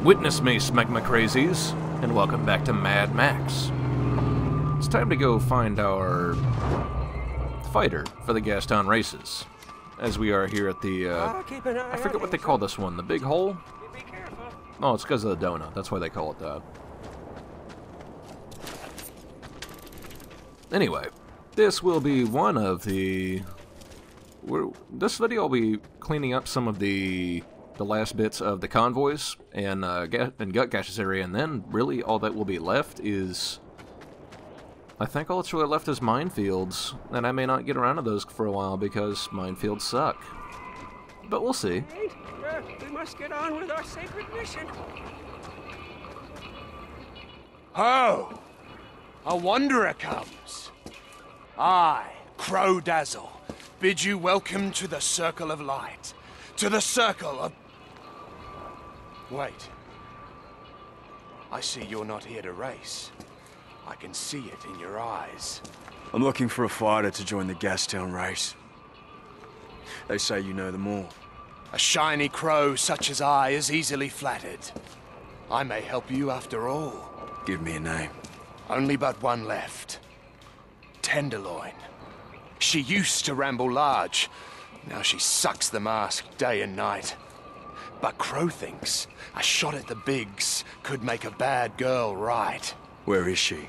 Witness me, Smegma Crazies, and welcome back to Mad Max. It's time to go find our fighter for the Gastown races, as we are here at the, I forget what they call this one, the big hole? Oh, it's because of the donut, that's why they call it that. Anyway, this will be one of the... This video will be cleaning up some of the last bits of the convoys and gut caches area, and then really all that will be left is... I think all that's really left is minefields, and I may not get around to those for a while because minefields suck. But we'll see. We must get on with our sacred mission. Ho! A wanderer comes. I, Crow Dazzle, bid you welcome to the Circle of Light. To the Circle of... Wait. I see you're not here to race. I can see it in your eyes. I'm looking for a fighter to join the Gastown race. They say you know them all. A shiny crow such as I is easily flattered. I may help you after all. Give me a name. Only but one left. Tenderloin. She used to ramble large. Now she sucks the mask day and night. But Crow thinks a shot at the bigs could make a bad girl right. Where is she?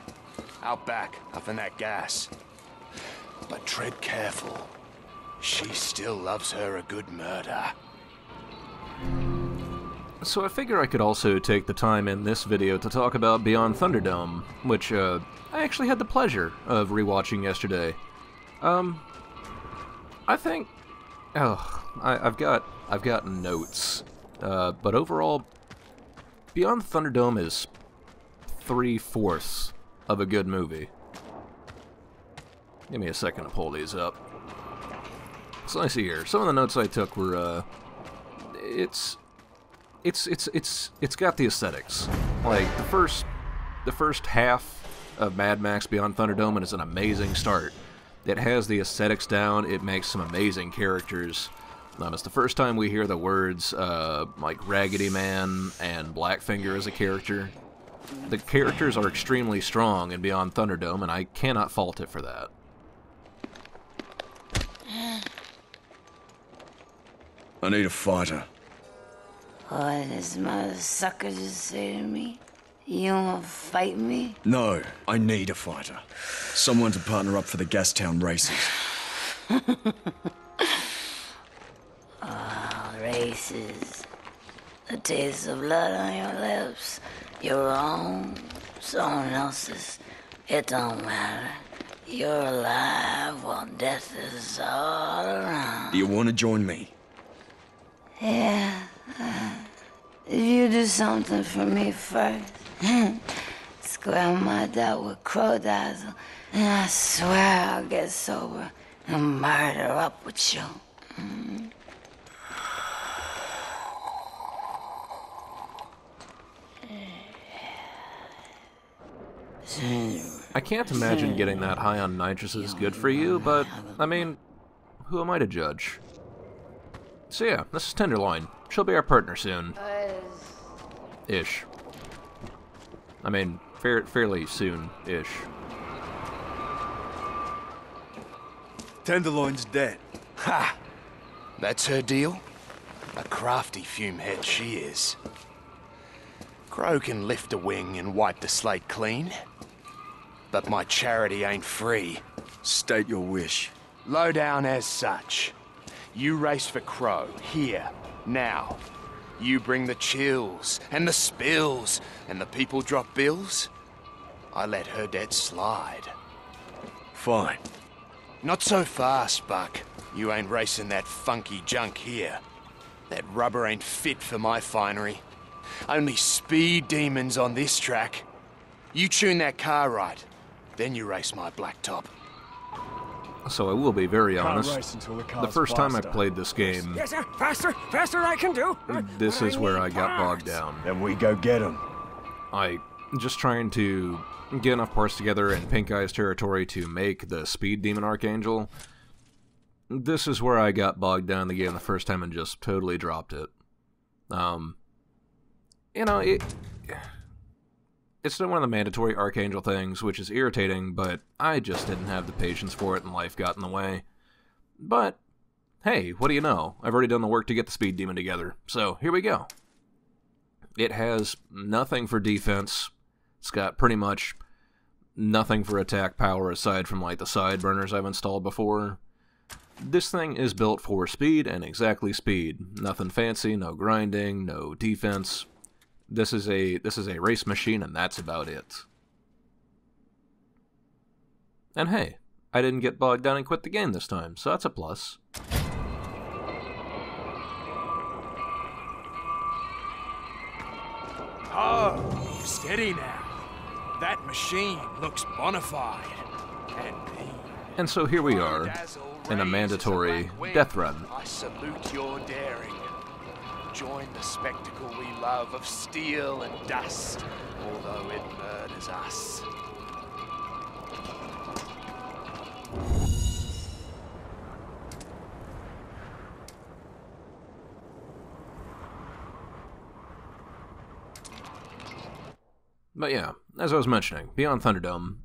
Out back, up in that gas. But tread careful. She still loves her a good murder. So I figure I could also take the time in this video to talk about Beyond Thunderdome, which I actually had the pleasure of rewatching yesterday. I think... Oh, I've got notes. But overall, Beyond Thunderdome is 3/4 of a good movie. Give me a second to pull these up. So I see here. Some of the notes I took were, it's got the aesthetics. Like the first half of Mad Max Beyond Thunderdome, and it's an amazing start. It has the aesthetics down. It makes some amazing characters. It's the first time we hear the words like Raggedy Man and Blackfinger as a character. The characters are extremely strong in Beyond Thunderdome, and I cannot fault it for that. I need a fighter. What does mother sucker just say to me? You wanna fight me? No, I need a fighter. Someone to partner up for the Gastown races. Races. The taste of blood on your lips. Your own, someone else's. It don't matter. You're alive while death is all around. Do you want to join me? Yeah. If you do something for me first, square my doubt with Crow Dazzle, and I swear I'll get sober and murder up with you. I can't imagine getting that high on nitrous is good for you, but, I mean, who am I to judge? So yeah, this is Tenderloin. She'll be our partner soon. Ish. I mean, fairly soon-ish. Tenderloin's dead. Ha! That's her deal? A crafty fumehead she is. Crow can lift a wing and wipe the slate clean. But my charity ain't free. State your wish. Low down as such. You race for Crow, here, now. You bring the chills, and the spills, and the people drop bills. I let her debt slide. Fine. Not so fast, Buck. You ain't racing that funky junk here. That rubber ain't fit for my finery. Only speed demons on this track. You tune that car right, then you race my blacktop. So I will be very honest, the first time I played this game, Yes, sir. Faster I can do. this is where I got bogged down. Then we go get him. Just trying to get enough parts together in Pink Eye's territory to make the Speed Demon Archangel. This is where I got bogged down in the game the first time and just totally dropped it. you know, it's one of the mandatory Archangel things, which is irritating, but I just didn't have the patience for it and life got in the way. But, hey, what do you know? I've already done the work to get the Speed Demon together, so here we go. It has nothing for defense. It's got pretty much nothing for attack power aside from like the side burners I've installed before. This thing is built for speed and exactly speed. Nothing fancy, no grinding, no defense. This is a race machine and that's about it. And hey, I didn't get bogged down and quit the game this time, so that's a plus. Oh, steady now. That machine looks bona fide. And so here we are, in a mandatory death run. I salute your daring. Join the spectacle we love of steel and dust, although it murders us. But yeah, as I was mentioning, Beyond Thunderdome,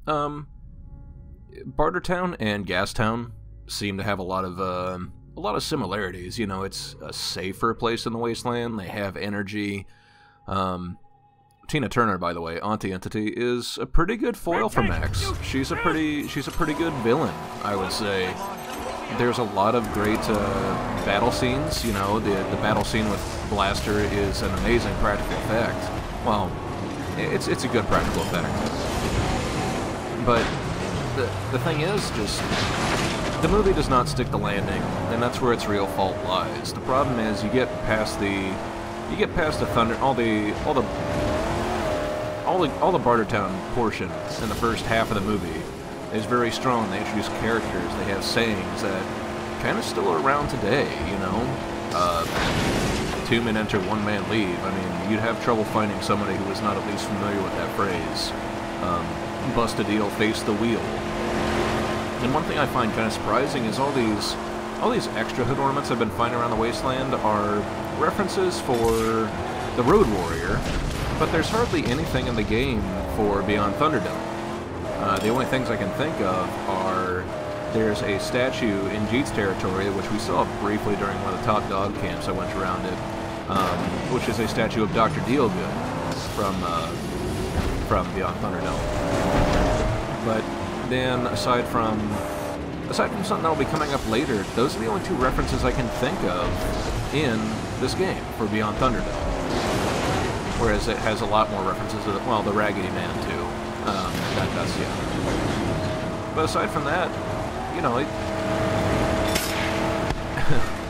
Bartertown and Gastown seem to have a lot of similarities. You know, it's a safer place in the wasteland. They have energy. Tina Turner, by the way, Auntie Entity, is a pretty good foil for Max. She's a pretty good villain, I would say. There's a lot of great battle scenes. You know, the battle scene with Blaster is an amazing practical effect. Well, it's a good practical effect. But the thing is, just the movie does not stick the landing, and that's where its real fault lies. The problem is you get past the thunder, all the Bartertown portion in the first half of the movie is very strong. They introduce characters, they have sayings that kind of still are around today, you know? Two men enter, one man leave. I mean, you'd have trouble finding somebody who was not at least familiar with that phrase. Bust a deal, face the wheel. And one thing I find kind of surprising is all these extra hood ornaments I've been finding around the wasteland are references for the Road Warrior, but there's hardly anything in the game for Beyond Thunderdome. The only things I can think of are there's a statue in Jeet's territory, which we saw briefly during one of the top dog camps I went around it, which is a statue of Dr. Dealgood from Beyond Thunderdome. But then, aside from something that'll be coming up later, those are the only two references I can think of in this game for Beyond Thunderdome. Whereas it has a lot more references to, well, the Raggedy Man too. Yeah. But aside from that, you know,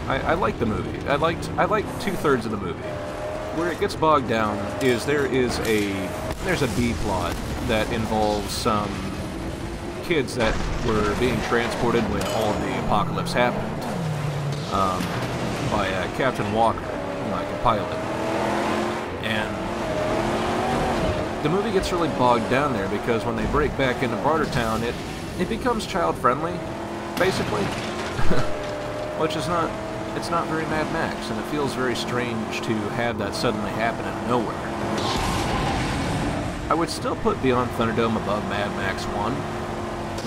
I like the movie. I like 2/3 of the movie. Where it gets bogged down is there's a B plot that involves some kids that were being transported when all of the apocalypse happened by Captain Walker, like a pilot. And the movie gets really bogged down there because when they break back into Bartertown, it becomes child-friendly, basically, which is not, it's not very Mad Max, and it feels very strange to have that suddenly happen out of nowhere. I would still put Beyond Thunderdome above Mad Max 1,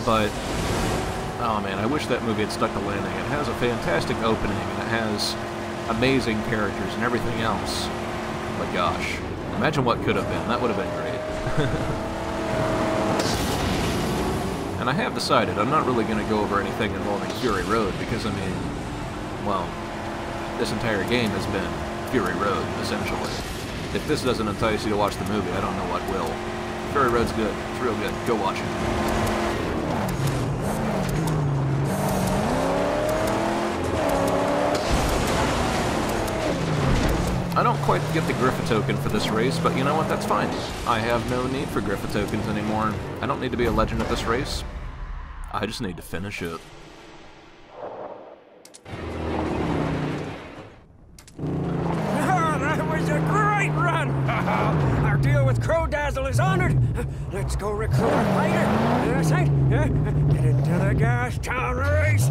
but, oh man, I wish that movie had stuck the landing. It has a fantastic opening, and it has amazing characters and everything else. But gosh, imagine what could have been. That would have been great. And I have decided I'm not really going to go over anything involving Fury Road, because, I mean, well, this entire game has been Fury Road, essentially. If this doesn't entice you to watch the movie, I don't know what will. Fury Road's good. It's real good. Go watch it. I don't quite get the Griffith token for this race, but you know what, that's fine. I have no need for Griffith tokens anymore. I don't need to be a legend at this race. I just need to finish it. That was a great run! Our deal with Crow Dazzle is honored. Let's go recruit a fighter. That's right. Get into the gas town race.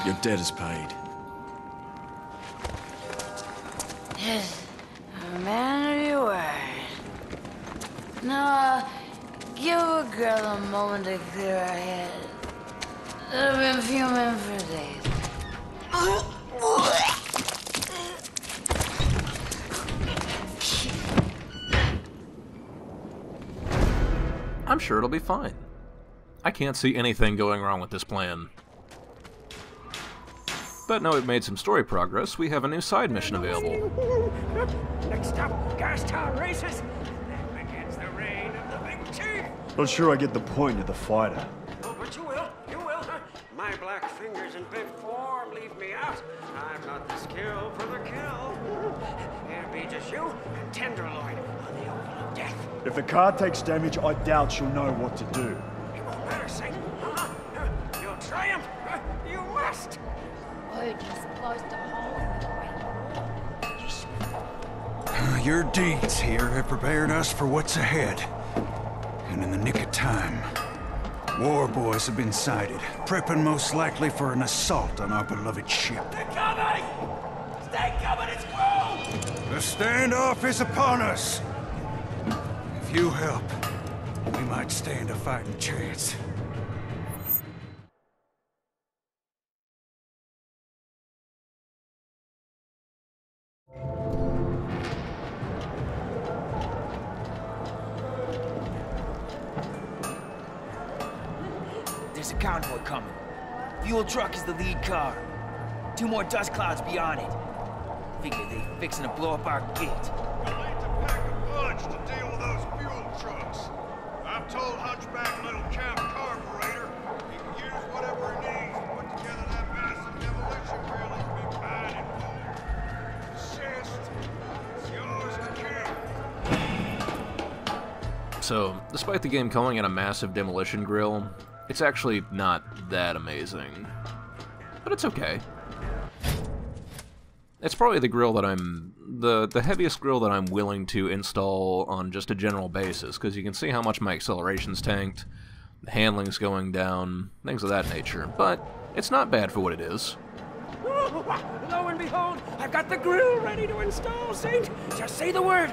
Your debt is paid. A man of your word. Now, give a girl a moment to clear her head. I've been fuming for days. I'm sure it'll be fine. I can't see anything going wrong with this plan. But now we've made some story progress, we have a new side mission available. Next stop, Gastown races. Then begins the reign of the big chief. Not sure I get the point of the fighter. Oh, but you will. You will. My black fingers in big form leave me out. I've got the skill for the kill. It'll be just you and Tenderloin on the oval of death. If the car takes damage, I doubt she'll know what to do. It won't matter, Saint. You'll triumph. You must. We're just close to home. Your deeds here have prepared us for what's ahead. And in the nick of time, war boys have been sighted, prepping most likely for an assault on our beloved ship. They're coming! Stay coming, it's cool! The standoff is upon us. If you help, we might stand a fighting chance. There's a convoy coming. Fuel truck is the lead car. 2 more dust clouds beyond it. Figure they fixing to blow up our gate. We'll need to pack a punch to deal with those fuel trucks. I've told Hunchback Little Camp Carburetor he can use whatever he needs to put together that massive demolition drill he's been pining for. Insist. It's yours to kill. So, despite the game calling it a massive demolition grill, it's actually not that amazing. But it's okay. It's probably the grill that the heaviest grill that I'm willing to install on just a general basis, because you can see how much my acceleration's tanked, the handling's going down, things of that nature. But it's not bad for what it is. Lo and behold, I've got the grill ready to install, Saint. Just say the word.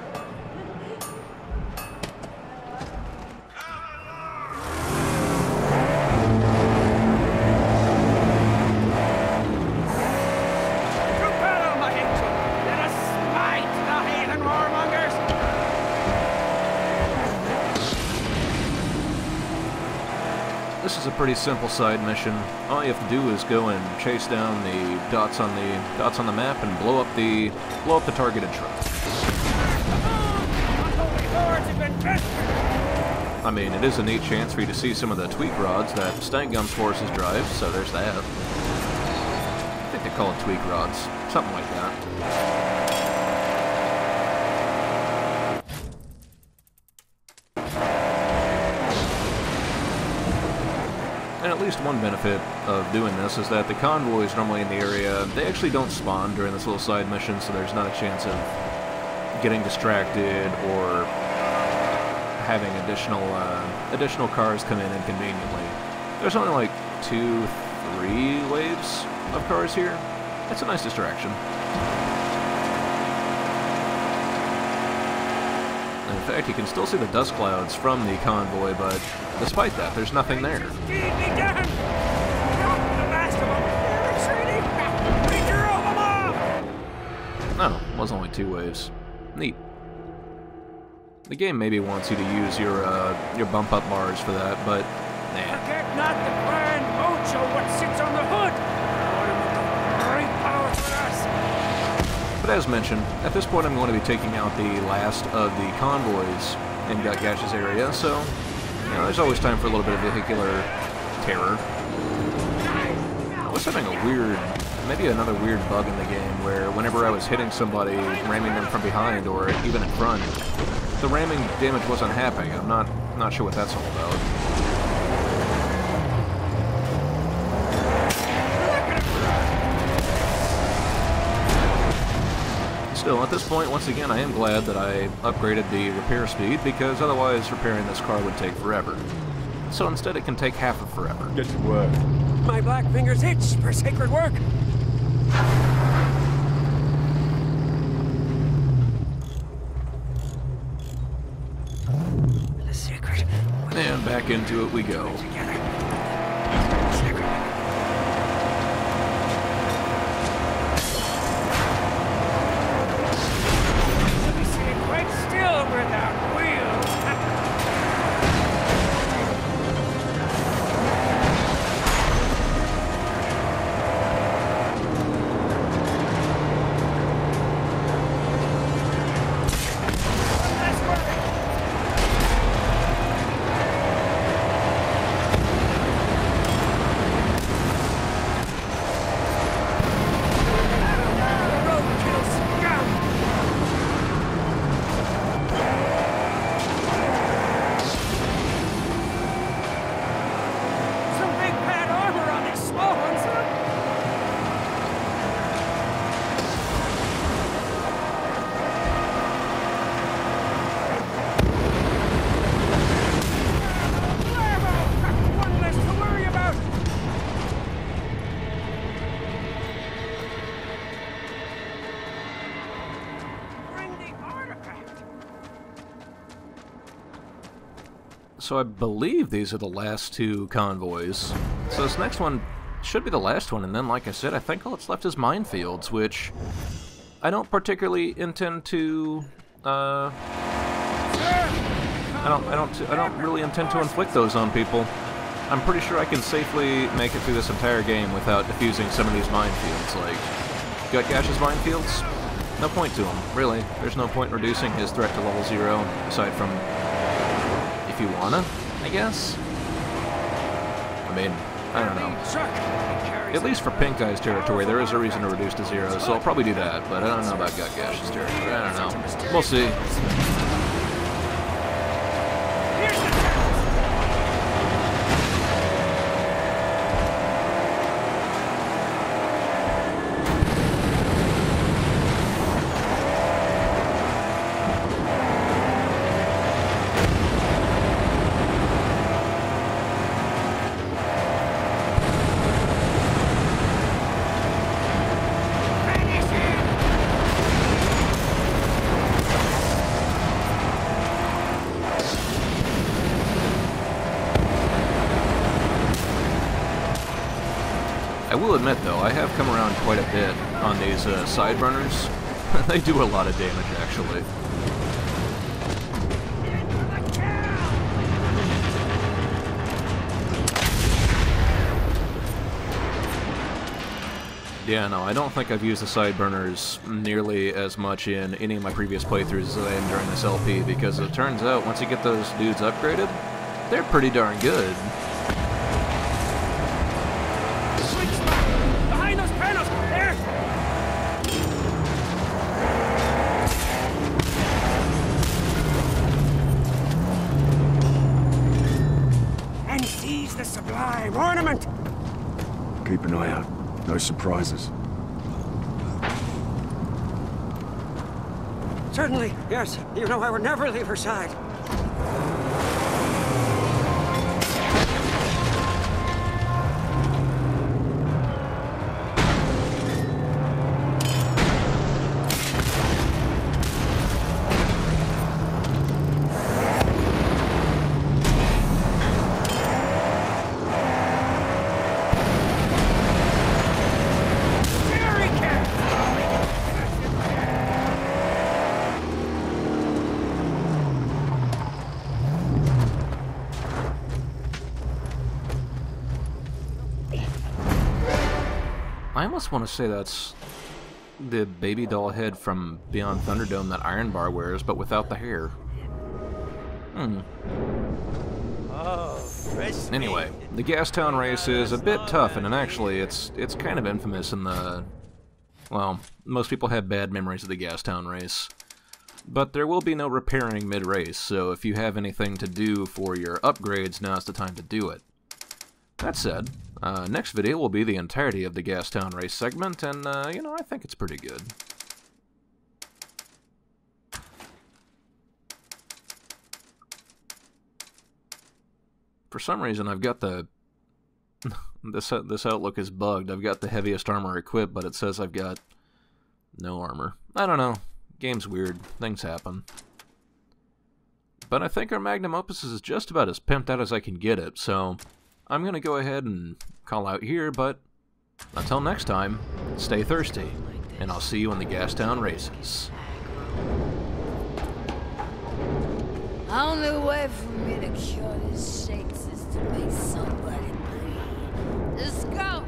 This is a pretty simple side mission. All you have to do is go and chase down the dots on the map and blow up the targeted truck. I mean, it is a neat chance for you to see some of the tweak rods that Stank Gum's forces drive, so there's that. I think they call it tweak rods, something like that. And at least one benefit of doing this is that the convoys normally in the area, they actually don't spawn during this little side mission, so there's not a chance of getting distracted or having additional cars come in inconveniently. There's only like 2-3 waves of cars here. That's a nice distraction. And in fact, you can still see the dust clouds from the convoy, but despite that, there's nothing there. Oh, it was only 2 waves. Neat. The game maybe wants you to use your bump up bars for that, but nah. Forget not the grand mojo what sits on the hood. Great power for us. But as mentioned, at this point I'm going to be taking out the last of the convoys in Gutgash's area, so you know, there's always time for a little bit of vehicular terror. I was having a weird, maybe another weird bug in the game where whenever I was hitting somebody, ramming them from behind or even in front, the ramming damage wasn't happening. I'm not sure what that's all about. Still, at this point, once again, I am glad that I upgraded the repair speed, because otherwise repairing this car would take forever. So instead it can take half of forever. Get to work. My black fingers itch for sacred work. The secret. And back into it we go. Together. Let me sit quite still without wheels. So I believe these are the last two convoys. So this next one should be the last one, and then, like I said, I think all that's left is minefields, which I don't particularly intend to. I don't really intend to inflict those on people. I'm pretty sure I can safely make it through this entire game without defusing some of these minefields, like Gutgash's minefields. No point to him, really. There's no point in reducing his threat to level 0, aside from if you wanna, I guess. I mean, I don't know. At least for Pink Eye's territory, there is a reason to reduce to 0, so I'll probably do that, but I don't know about Gutgash's territory. I don't know. We'll see. I will admit, though, I have come around quite a bit on these sideburners. They do a lot of damage, actually. Yeah, no, I don't think I've used the sideburners nearly as much in any of my previous playthroughs as I am during this LP, because it turns out, once you get those dudes upgraded, they're pretty darn good. The sublime ornament! Keep an eye out. No surprises. Certainly, yes. You know I would never leave her side. I almost want to say that's the baby doll head from Beyond Thunderdome that Iron Bar wears, but without the hair. Anyway, the Gastown race is a bit tough, and actually it's kind of infamous in the... Well, most people have bad memories of the Gastown race. But there will be no repairing mid-race, so if you have anything to do for your upgrades, now's the time to do it. That said, next video will be the entirety of the Gastown race segment, and, you know, I think it's pretty good. For some reason, I've got the This outlook is bugged. I've got the heaviest armor equipped, but it says I've got no armor. I don't know. Game's weird. Things happen. But I think our magnum opus is just about as pimped out as I can get it, so I'm gonna go ahead and call out here, but until next time, stay thirsty, and I'll see you in the Gastown races. Only way for me to cure this shakes is to make somebody bleed. Let's go!